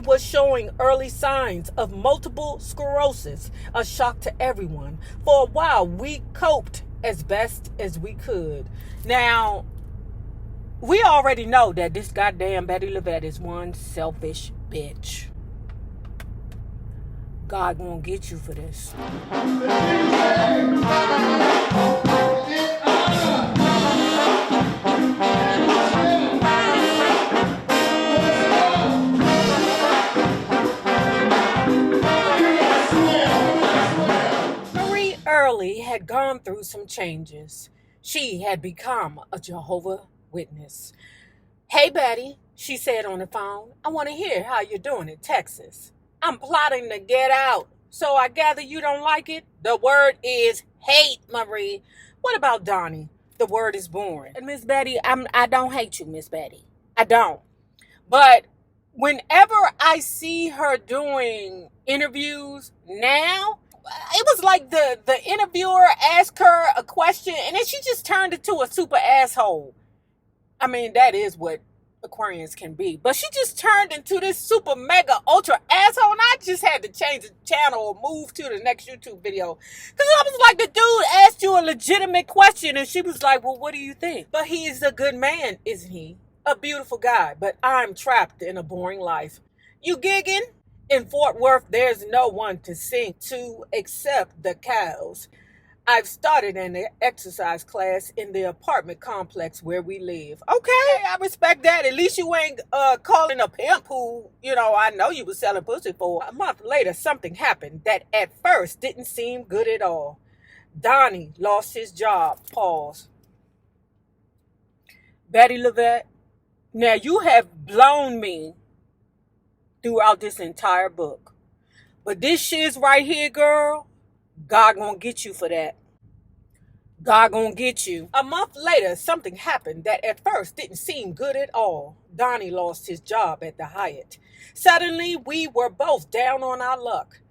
was showing early signs of multiple sclerosis, a shock to everyone. For a while, we coped as best as we could. Now, we already know that this goddamn Bettye LaVette is one selfish bitch. God gonna get you for this. Early had gone through some changes. She had become a Jehovah Witness. "Hey, Bettye," she said on the phone, "I want to hear how you're doing in Texas. I'm plotting to get out, so I gather you don't like it?" The word is hate, Marie. "What about Donnie?" The word is boring. And Miss Bettye, I don't hate you, Miss Bettye. I don't. But whenever I see her doing interviews now, it was like the interviewer asked her a question and then she just turned into a super asshole. I mean, that is what Aquarians can be. But she just turned into this super mega ultra asshole, and I just had to change the channel or move to the next YouTube video. Because I was like, the dude asked you a legitimate question and she was like, "Well, what do you think?" But he is a good man, isn't he? A beautiful guy, but I'm trapped in a boring life. You gigging? In Fort Worth, there's no one to sing to except the cows. I've started an exercise class in the apartment complex where we live. Okay, I respect that. At least you ain't calling a pimp who, I know you was selling pussy for. A month later, something happened that at first didn't seem good at all. Donnie lost his job. Pause. Bettye LaVette, now you have blown me throughout this entire book. But this shiz right here, girl, God gonna get you for that. God gonna get you. A month later, something happened that at first didn't seem good at all. Donnie lost his job at the Hyatt. Suddenly, we were both down on our luck.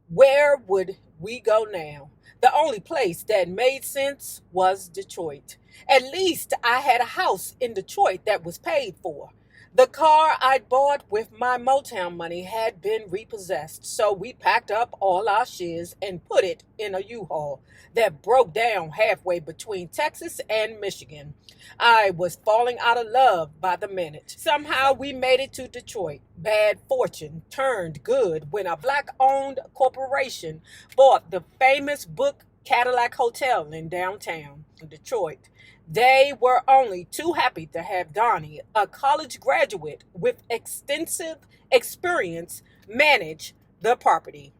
Where would we go now? The only place that made sense was Detroit. At least I had a house in Detroit that was paid for. The car I'd bought with my Motown money had been repossessed, so we packed up all our shiz and put it in a U-Haul that broke down halfway between Texas and Michigan. I was falling out of love by the minute. Somehow we made it to Detroit. Bad fortune turned good when a black-owned corporation bought the famous Book Cadillac Hotel in downtown Detroit. They were only too happy to have Donnie, a college graduate with extensive experience, manage the property.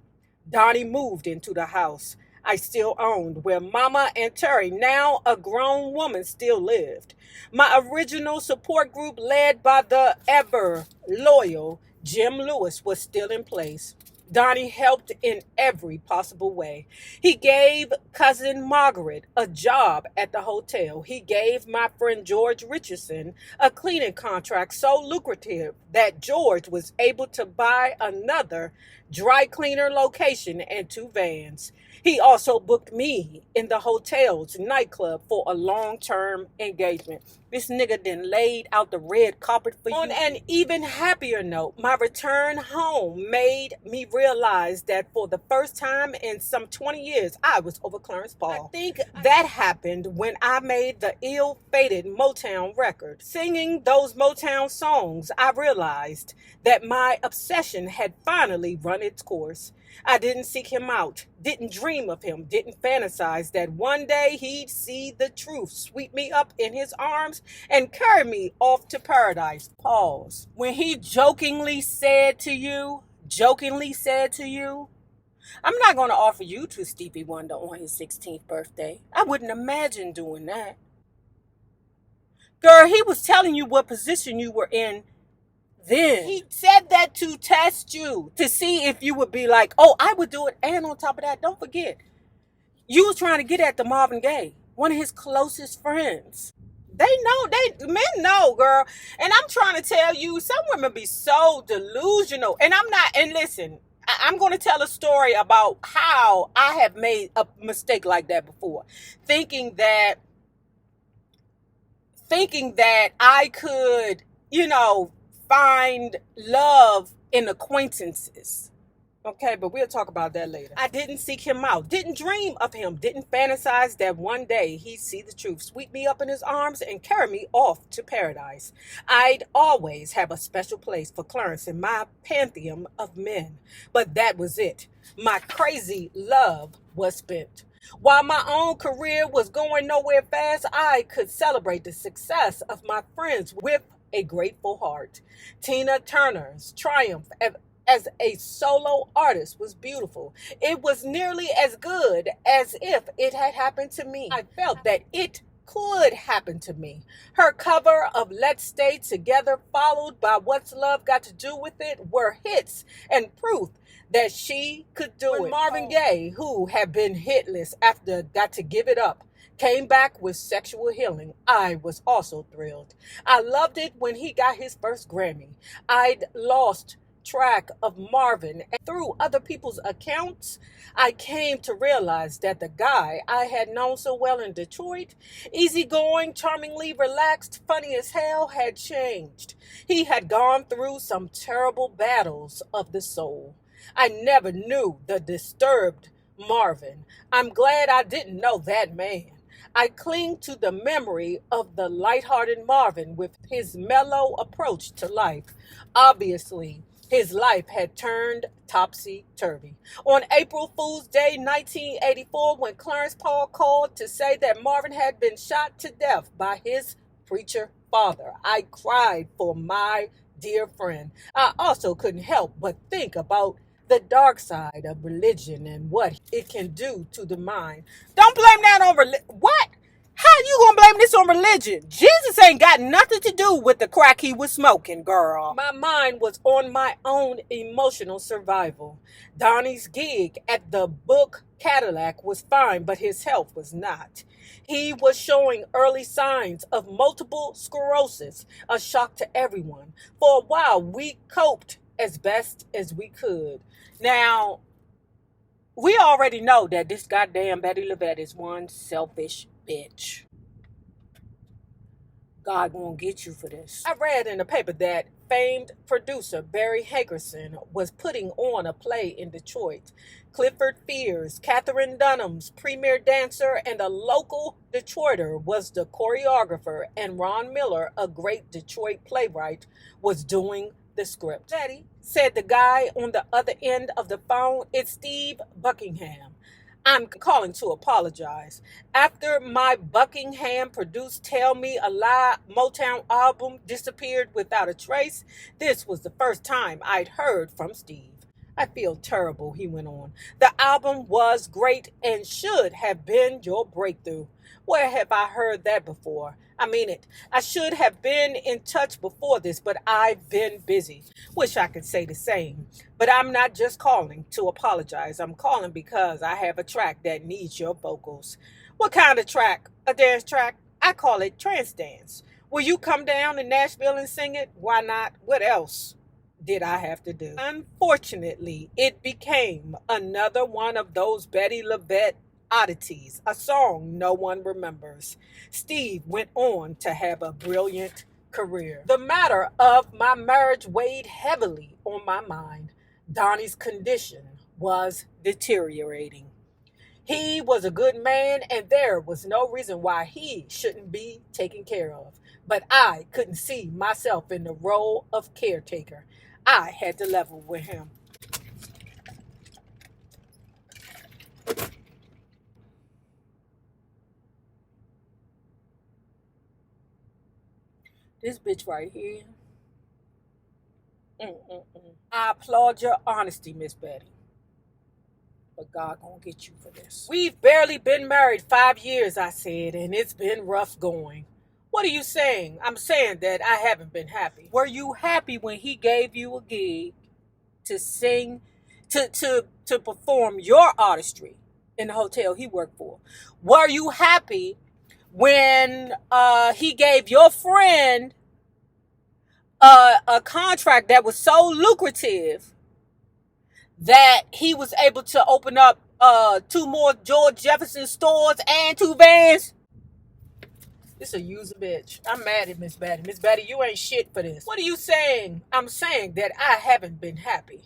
Donnie moved into the house I still owned, where Mama and Terry, now a grown woman, still lived. My original support group, led by the ever loyal Jim Lewis, was still in place. Donnie helped in every possible way. He gave cousin Margaret a job at the hotel. He gave my friend George Richardson a cleaning contract so lucrative that George was able to buy another dry cleaner location and 2 vans. He also booked me in the hotel's nightclub for a long-term engagement. This nigga then laid out the red carpet for you. On an even happier note, my return home made me realize that for the first time in some 20 years, I was over Clarence Paul. I think that happened when I made the ill-fated Motown record. Singing those Motown songs, I realized that my obsession had finally run its course. I didn't seek him out, didn't dream of him, didn't fantasize that one day he'd see the truth, sweep me up in his arms, and carry me off to paradise. Pause. When he jokingly said to you, "I'm not going to offer you to Stevie Wonder on his 16th birthday." I wouldn't imagine doing that. Girl, he was telling you what position you were in then. He said that to test you, to see if you would be like, "Oh, I would do it." And on top of that, don't forget, you was trying to get at the Marvin Gaye, one of his closest friends. Men know, girl. And I'm trying to tell you, some women be so delusional. And listen, I'm going to tell a story about how I have made a mistake like that before. Thinking that I could, find love in acquaintances. Okay, but we'll talk about that later. I didn't seek him out, didn't dream of him, didn't fantasize that one day he'd see the truth, sweep me up in his arms, and carry me off to paradise. I'd always have a special place for Clarence in my pantheon of men. But that was it. My crazy love was spent. While my own career was going nowhere fast, I could celebrate the success of my friends with a grateful heart. Tina Turner's triumph as a solo artist was beautiful. It was nearly as good as if it had happened to me. I felt that it could happen to me. Her cover of Let's Stay Together, followed by What's Love Got to Do with It, were hits and proof that she could do it. Marvin Gaye, who had been hitless after Got to Give It Up, came back with Sexual Healing, I was also thrilled. I loved it when he got his first Grammy. I'd lost track of Marvin, and through other people's accounts, I came to realize that the guy I had known so well in Detroit, easygoing, charmingly relaxed, funny as hell, had changed. He had gone through some terrible battles of the soul. I never knew the disturbed Marvin. I'm glad I didn't know that man. I cling to the memory of the lighthearted Marvin with his mellow approach to life. Obviously, his life had turned topsy-turvy. On April Fool's Day 1984, when Clarence Paul called to say that Marvin had been shot to death by his preacher father, I cried for my dear friend. I also couldn't help but think about the dark side of religion and what it can do to the mind. Don't blame that on religion. What? How you gonna blame this on religion? Jesus ain't got nothing to do with the crack he was smoking, girl. My mind was on my own emotional survival. Donnie's gig at the Book Cadillac was fine, but his health was not. He was showing early signs of multiple sclerosis, a shock to everyone. For a while, we coped as best as we could. Now, we already know that this goddamn Bettye LaVette is one selfish bitch. God won't get you for this. I read in the paper that famed producer Barry Hankerson was putting on a play in Detroit. Clifford Fears, Catherine Dunham's premier dancer and a local Detroiter, was the choreographer, and Ron Miller, a great Detroit playwright, was doing the script. Bettye, said the guy on the other end of the phone, it's Steve Buckingham. I'm calling to apologize. After my Buckingham produced Tell Me a Lie Motown album disappeared without a trace, this was the first time I'd heard from Steve. I feel terrible, he went on. The album was great and should have been your breakthrough. Where have I heard that before? I mean it. I should have been in touch before this, but I've been busy. Wish I could say the same. But I'm not just calling to apologize. I'm calling because I have a track that needs your vocals. What kind of track? A dance track? I call it trance dance. Will you come down to Nashville and sing it? Why not? What else did I have to do? Unfortunately, it became another one of those Bettye LaVette oddities, a song no one remembers. Steve went on to have a brilliant career. The matter of my marriage weighed heavily on my mind. Donnie's condition was deteriorating. He was a good man, and there was no reason why he shouldn't be taken care of. But I couldn't see myself in the role of caretaker. I had to level with him. This bitch right here. I applaud your honesty, Miss Bettye. But God gonna get you for this. We've barely been married 5 years, I said, and it's been rough going. What are you saying? I'm saying that I haven't been happy. Were you happy when he gave you a gig to sing, to perform your artistry in the hotel he worked for? Were you happy when he gave your friend a contract that was so lucrative that he was able to open up 2 more George Jefferson stores and 2 vans? This a user bitch. I'm mad at Miss Bettye. Miss Bettye, you ain't shit for this. What are you saying? I'm saying that I haven't been happy.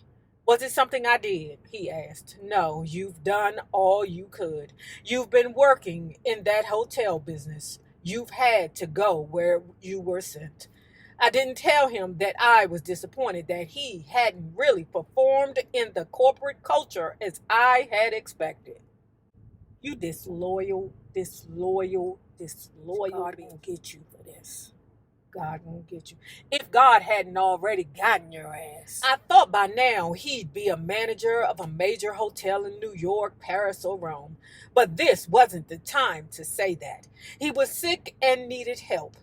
Was it something I did? He asked. No, you've done all you could. You've been working in that hotel business. You've had to go where you were sent. I didn't tell him that I was disappointed that he hadn't really performed in the corporate culture as I had expected. You disloyal. God gonna get you for this. God gonna get you. If God hadn't already gotten your ass. I thought by now he'd be a manager of a major hotel in New York, Paris, or Rome. But this wasn't the time to say that. He was sick and needed help.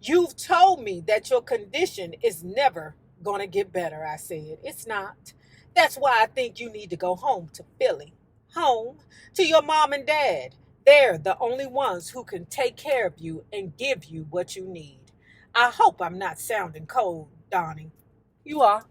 You've told me that your condition is never gonna get better, I said. It's not. That's why I think you need to go home to Philly. Home to your mom and dad. They're the only ones who can take care of you and give you what you need. I hope I'm not sounding cold, Donnie. You are.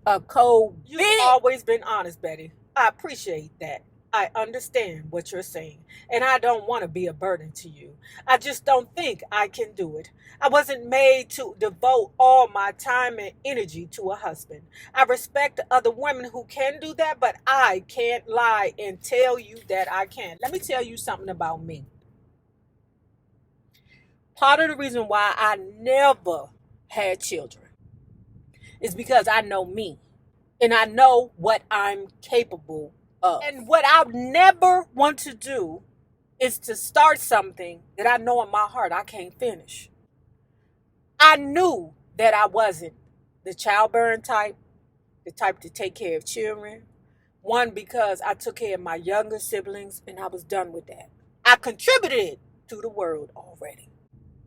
A cold bitch. You've always been honest, Bettye. I appreciate that. I understand what you're saying, and I don't want to be a burden to you. I just don't think I can do it. I wasn't made to devote all my time and energy to a husband. I respect other women who can do that, but I can't lie and tell you that I can. Let me tell you something about me. Part of the reason why I never had children is because I know me, and I know what I'm capable of. And what I never want to do is to start something that I know in my heart I can't finish. I knew that I wasn't the childbearing type, the type to take care of children. One, because I took care of my younger siblings and I was done with that. I contributed to the world already.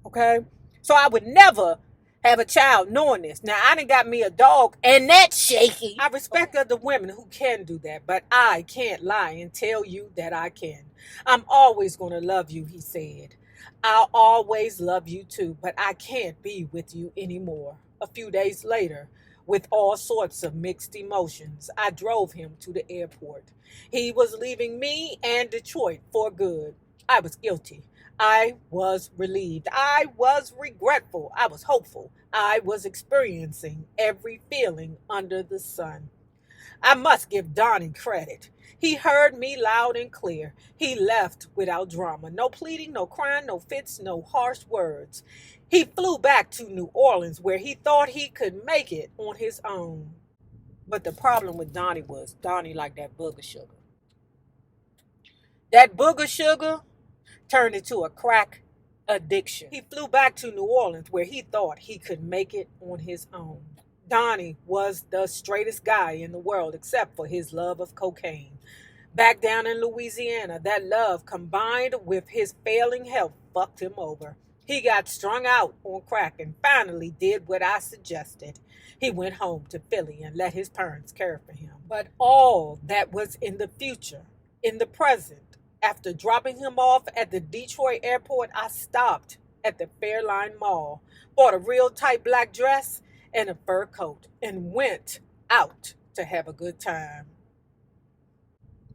Okay? So I would never have a child knowing this. Now, I done got me a dog, and that's shaky. I respect other women who can do that, but I can't lie and tell you that I can. I'm always going to love you, he said. I'll always love you too, but I can't be with you anymore. A few days later, with all sorts of mixed emotions, I drove him to the airport. He was leaving me and Detroit for good. I was guilty. I was relieved. I was regretful. I was hopeful. I was experiencing every feeling under the sun. I must give Donnie credit. He heard me loud and clear. He left without drama. No pleading, no crying, no fits, no harsh words. He flew back to New Orleans where he thought he could make it on his own. But the problem with Donnie was Donnie liked that booger sugar. That booger sugar turned into a crack addiction. He flew back to New Orleans where he thought he could make it on his own. Donnie was the straightest guy in the world except for his love of cocaine. Back down in Louisiana, that love combined with his failing health fucked him over. He got strung out on crack and finally did what I suggested. He went home to Philly and let his parents care for him. But all that was in the future. In the present, after dropping him off at the Detroit airport, I stopped at the Fairline Mall, bought a real tight black dress and a fur coat, and went out to have a good time.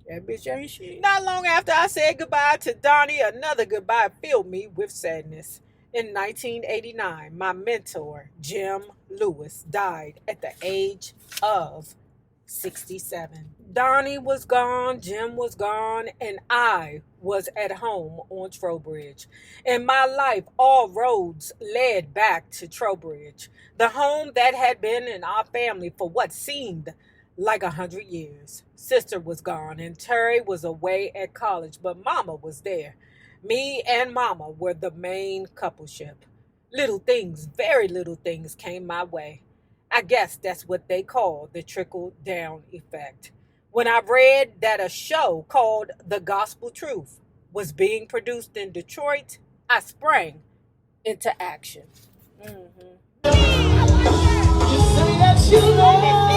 That bitch ain't shit. Not long after I said goodbye to Donnie, another goodbye filled me with sadness. In 1989, my mentor, Jim Lewis, died at the age of 67. Donnie was gone, Jim was gone, and I was at home on Trowbridge. In my life, all roads led back to Trowbridge, the home that had been in our family for what seemed like 100 years. Sister was gone, and Terry was away at college, but Mama was there. Me and Mama were the main coupleship. Little things, very little things came my way. I guess that's what they call the trickle-down effect. When I read that a show called The Gospel Truth was being produced in Detroit, I sprang into action. You say that you love